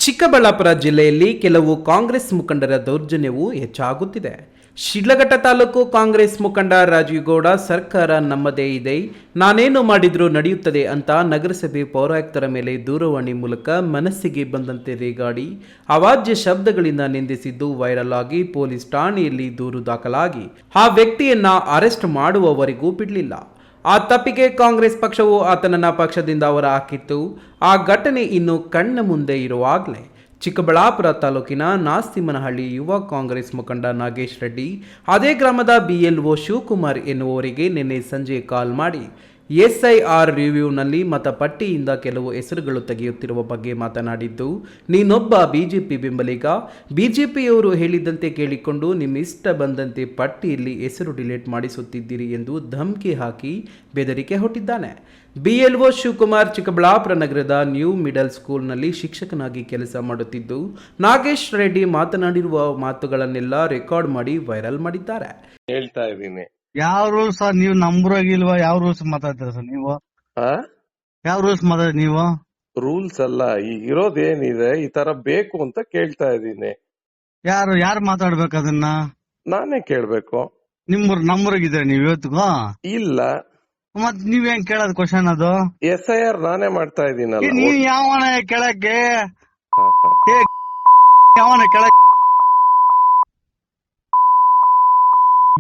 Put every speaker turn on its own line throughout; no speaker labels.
ಚಿಕ್ಕಬಳ್ಳಾಪುರ ಜಿಲ್ಲೆಯಲ್ಲಿ ಕೆಲವು ಕಾಂಗ್ರೆಸ್ ಮುಖಂಡರ ದೌರ್ಜನ್ಯವು ಹೆಚ್ಚಾಗುತ್ತಿದೆ. ಶಿಡ್ಲಘಟ್ಟ ತಾಲೂಕು ಕಾಂಗ್ರೆಸ್ ಮುಖಂಡ ರಾಜೀವ್ ಗೌಡ ಸರ್ಕಾರ ನಮ್ಮದೇ ಇದೆ, ನಾನೇನು ಮಾಡಿದ್ರೂ ನಡೆಯುತ್ತದೆ ಅಂತ ನಗರಸಭೆ ಪೌರಾಯುಕ್ತರ ಮೇಲೆ ದೂರವಾಣಿ ಮೂಲಕ ಮನಸ್ಸಿಗೆ ಬಂದಂತೆ ರೇಗಾಡಿ ಅವಾಚ್ಯ ಶಬ್ದಗಳಿಂದ ನಿಂದಿಸಿದ್ದು ವೈರಲ್ ಆಗಿ ಪೊಲೀಸ್ ಠಾಣೆಯಲ್ಲಿ ದೂರು ದಾಖಲಾಗಿ ಆ ವ್ಯಕ್ತಿಯನ್ನ ಅರೆಸ್ಟ್ ಮಾಡುವವರೆಗೂ ಬಿಡಲಿಲ್ಲ. ಆ ತಪ್ಪಿಗೆ ಕಾಂಗ್ರೆಸ್ ಪಕ್ಷವು ಆತನನ್ನ ಪಕ್ಷದಿಂದ ಹೊರ ಹಾಕಿತ್ತು. ಆ ಘಟನೆ ಇನ್ನು ಕಣ್ಣ ಮುಂದೆ ಇರುವಾಗಲೇ ಚಿಕ್ಕಬಳ್ಳಾಪುರ ತಾಲೂಕಿನ ನಾಸ್ತಿಮನಹಳ್ಳಿ ಯುವ ಕಾಂಗ್ರೆಸ್ ಮುಖಂಡ ನಾಗೇಶ್ ರೆಡ್ಡಿ ಅದೇ ಗ್ರಾಮದ BLO ಶಿವಕುಮಾರ್ ಎನ್ನುವರಿಗೆ ನಿನ್ನೆ ಸಂಜೆ ಕಾಲ್ ಮಾಡಿ SIR ರಿವ್ಯೂನಲ್ಲಿ ಮತಪಟ್ಟಿಯಿಂದ ಕೆಲವು ಹೆಸರುಗಳು ತೆಗೆಯುತ್ತಿರುವ ಬಗ್ಗೆ ಮಾತನಾಡಿದ್ದು, ನೀನೊಬ್ಬ ಬಿಜೆಪಿ ಬೆಂಬಲಿಗ, ಬಿಜೆಪಿಯವರು ಹೇಳಿದಂತೆ ಕೇಳಿಕೊಂಡು ನಿಮ್ಮ ಇಷ್ಟ ಬಂದಂತೆ ಪಟ್ಟಿಯಲ್ಲಿ ಹೆಸರು ಡಿಲೀಟ್ ಮಾಡಿಸುತ್ತಿದ್ದೀರಿ ಎಂದು ಧಮಕಿ ಹಾಕಿ ಬೆದರಿಕೆ ಹೊಟ್ಟಿದ್ದಾನೆ. BLO ಶಿವಕುಮಾರ್ ಚಿಕ್ಕಬಳ್ಳಾಪುರ ನಗರದ ನ್ಯೂ ಮಿಡಲ್ ಸ್ಕೂಲ್ನಲ್ಲಿ ಶಿಕ್ಷಕನಾಗಿ ಕೆಲಸ ಮಾಡುತ್ತಿದ್ದು, ನಾಗೇಶ್ ರೆಡ್ಡಿ ಮಾತನಾಡಿರುವ ಮಾತುಗಳನ್ನೆಲ್ಲ ರೆಕಾರ್ಡ್ ಮಾಡಿ ವೈರಲ್ ಮಾಡಿದ್ದಾರೆ.
ಹೇಳ್ತಾ ಇದ್ದೀನಿ.
ಯಾವ ರೂಲ್ಸ್ ನೀವು ನಂಬರಾಗಿಲ್ವಾ? ಯಾವ ರೂಲ್ಸ್ ಮಾತಾಡ್ತೀರ ಸರ್ ನೀವು? ಯಾವ ರೂಲ್ಸ್ ಮಾತಾಡಿ ನೀವು?
ರೂಲ್ಸ್ ಅಲ್ಲ, ಈಗ ಇರೋದೇನಿದೆ ಈ ತರ ಬೇಕು ಅಂತ ಕೇಳ್ತಾ ಇದ್ದೀನಿ.
ಯಾರು ಮಾತಾಡ್ಬೇಕು ಅದನ್ನ?
ನಾನೇ ಕೇಳ್ಬೇಕು.
ನಂಬರಾಗಿದ್ರೆ ನೀವು ಇವತ್ತಿಗೂ
ಇಲ್ಲ.
ಮತ್ ನೀವ್ ಹೆಂಗ್ ಕೇಳೋದ್ ಕ್ವಶನ್ ಅದು?
SIR ನಾನೇ ಮಾಡ್ತಾ ಇದ್ದೀನಲ್ಲ.
ನೀವ್ ಯಾವನ ಕೇಳಕ್ಕೆ? ಯಾವನ ಕೇಳಕ್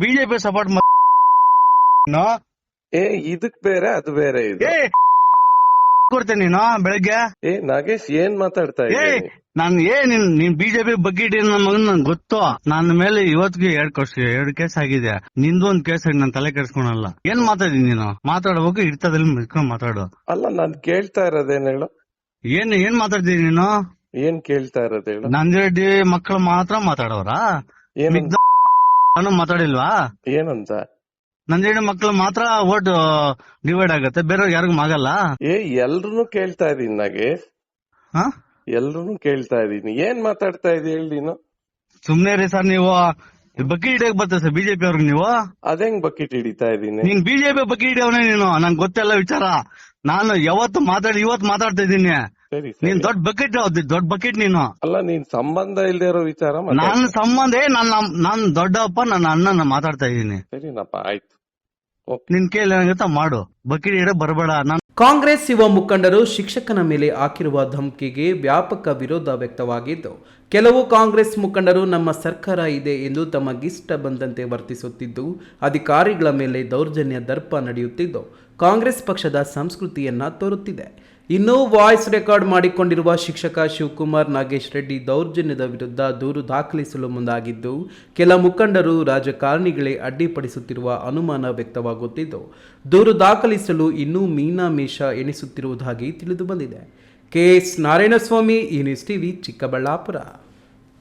ಬಿಜೆಪಿ ಸಪೋರ್ಟ್
ಇದಕ್ ಬೇರೆ ಅದು ಬೇರೆ ಇದೆ.
ಕೊಡ್ತೇನೆ ನೀನು ಬೆಳಗ್ಗೆ.
ನಾಗೇಶ್ ಏನ್ ಮಾತಾಡ್ತಾ ಇದ್ದೀನಿ?
ನೀನ್ ಬಿಜೆಪಿ ಬಗ್ಗೆ ನನ್ನ ಮಗನ್ ನನ್ ಗೊತ್ತು. ನನ್ನ ಮೇಲೆ ಇವತ್ತಿಗೆ 2 ಕೇಸ್ ಆಗಿದೆ. ನಿಂದು ಒಂದ್ ಕೇಸ್ ಆಗಿ ನಾನು ತಲೆ ಕೆಡ್ಸ್ಕೊಳಲ್ಲ. ಏನ್ ಮಾತಾಡಿದೀನಿ ನೀನು? ಮಾತಾಡ್ಬೇಕು, ಇರ್ತದಲ್ಲಿ ಮಿಡ್ಕೊಂಡ್ ಮಾತಾಡು.
ಅಲ್ಲ, ನಾನ್ ಕೇಳ್ತಾ ಇರೋದೇನ್ ಹೇಳು?
ಏನ್ ಮಾತಾಡ್ತೀನಿ ನೀನು?
ಏನ್ ಕೇಳ್ತಾ ಇರೋದ್ ಹೇಳು?
ನಂದಿರೆಡ್ಡಿ ಮಕ್ಕಳು ಮಾತ್ರ ಮಾತಾಡೋರಾ? ನಾನು ಮಾತಾಡಿಲ್ವಾ?
ಏನಂತ?
ನಂದಿರೆಡ್ಡಿ ಮಕ್ಕಳು ಮಾತ್ರ ಓಟ್ ಡಿವೈಡ್ ಆಗತ್ತೆ, ಬೇರೆ ಯಾರಿಗೂ ಆಗಲ್ಲ.
ಎಲ್ರು ಕೇಳ್ತಾ ಇದೀನಿ ನಾಗೇಶ್, ಎಲ್ರು ಕೇಳ್ತಾ ಇದೀನಿ. ಏನ್ ಮಾತಾಡ್ತಾ ಇದೀನಿ ಹೇಳಿ ನೀನು?
ಸುಮ್ನೆ ರೀ ಸರ್, ನೀವು ಬಕೀಟ್ ಹಿಡಿಯಕ್ ಬರ್ತದೆ ಸರ್ ಬಿಜೆಪಿ ಅವ್ರಿಗೆ. ನೀವು
ಅದೇಂಗ್ ಬಕೀಟ್ ಹಿಡಿತಾ ಇದೀನಿ?
ನೀನ್ ಬಿಜೆಪಿ ಬಕೀಟ್ ಹಿಡಿಯವನೇ ನೀನು. ನಂಗೆ ಗೊತ್ತೆಲ್ಲ ವಿಚಾರ. ನಾನು ಇವತ್ತು ಮಾತಾಡ್ತಾ ಇದ್ದೀನಿ. ನೀನ್ ದೊಡ್ಡ ಬಕೆಟ್ ನೀನು.
ಅಲ್ಲ, ನೀನ್ ಸಂಬಂಧ ಇಲ್ದೇ ಇರೋ ವಿಚಾರ.
ನನ್ನ ಸಂಬಂಧ ನಾನ್ ದೊಡ್ಡಪ್ಪ, ನನ್ನ ಅಣ್ಣನ ಮಾತಾಡ್ತಾ ಇದ್ದೀನಿ.
ಸರಿನಪ್ಪ, ಆಯ್ತು.
ನಿನ್ ಕೇಳಿ ಮಾಡು, ಬಕೆಟ್ ಹಿಡ ಬರಬೇಡ.
ಕಾಂಗ್ರೆಸ್ ಯುವ ಮುಖಂಡರು ಶಿಕ್ಷಕನ ಮೇಲೆ ಹಾಕಿರುವ ಧಮಕಿಗೆ ವ್ಯಾಪಕ ವಿರೋಧ ವ್ಯಕ್ತವಾಗಿದ್ದು, ಕೆಲವು ಕಾಂಗ್ರೆಸ್ ಮುಖಂಡರು ನಮ್ಮ ಸರ್ಕಾರ ಇದೆ ಎಂದು ತಮಗಿಷ್ಟ ಬಂದಂತೆ ವರ್ತಿಸುತ್ತಿದ್ದು, ಅಧಿಕಾರಿಗಳ ಮೇಲೆ ದೌರ್ಜನ್ಯ ದರ್ಪ ನಡೆಯುತ್ತಿದ್ದು, ಕಾಂಗ್ರೆಸ್ ಪಕ್ಷದ ಸಂಸ್ಕೃತಿಯನ್ನ ತೋರುತ್ತಿದೆ. ಇನ್ನು ವಾಯ್ಸ್ ರೆಕಾರ್ಡ್ ಮಾಡಿಕೊಂಡಿರುವ ಶಿಕ್ಷಕ ಶಿವಕುಮಾರ್ ನಾಗೇಶ್ ರೆಡ್ಡಿ ದೌರ್ಜನ್ಯದ ವಿರುದ್ಧ ದೂರು ದಾಖಲಿಸಲು ಮುಂದಾಗಿದ್ದು, ಕೆಲ ಮುಖಂಡರು ರಾಜಕಾರಣಿಗಳೇ ಅಡ್ಡಿಪಡಿಸುತ್ತಿರುವ ಅನುಮಾನ ವ್ಯಕ್ತವಾಗುತ್ತಿದ್ದು, ದೂರು ದಾಖಲಿಸಲು ಇನ್ನೂ ಮೀನಾಮೇಷ ಎಣಿಸುತ್ತಿರುವುದಾಗಿ ತಿಳಿದು ಬಂದಿದೆ. KS Narayanaswamy, news TV, Chikkaballapur.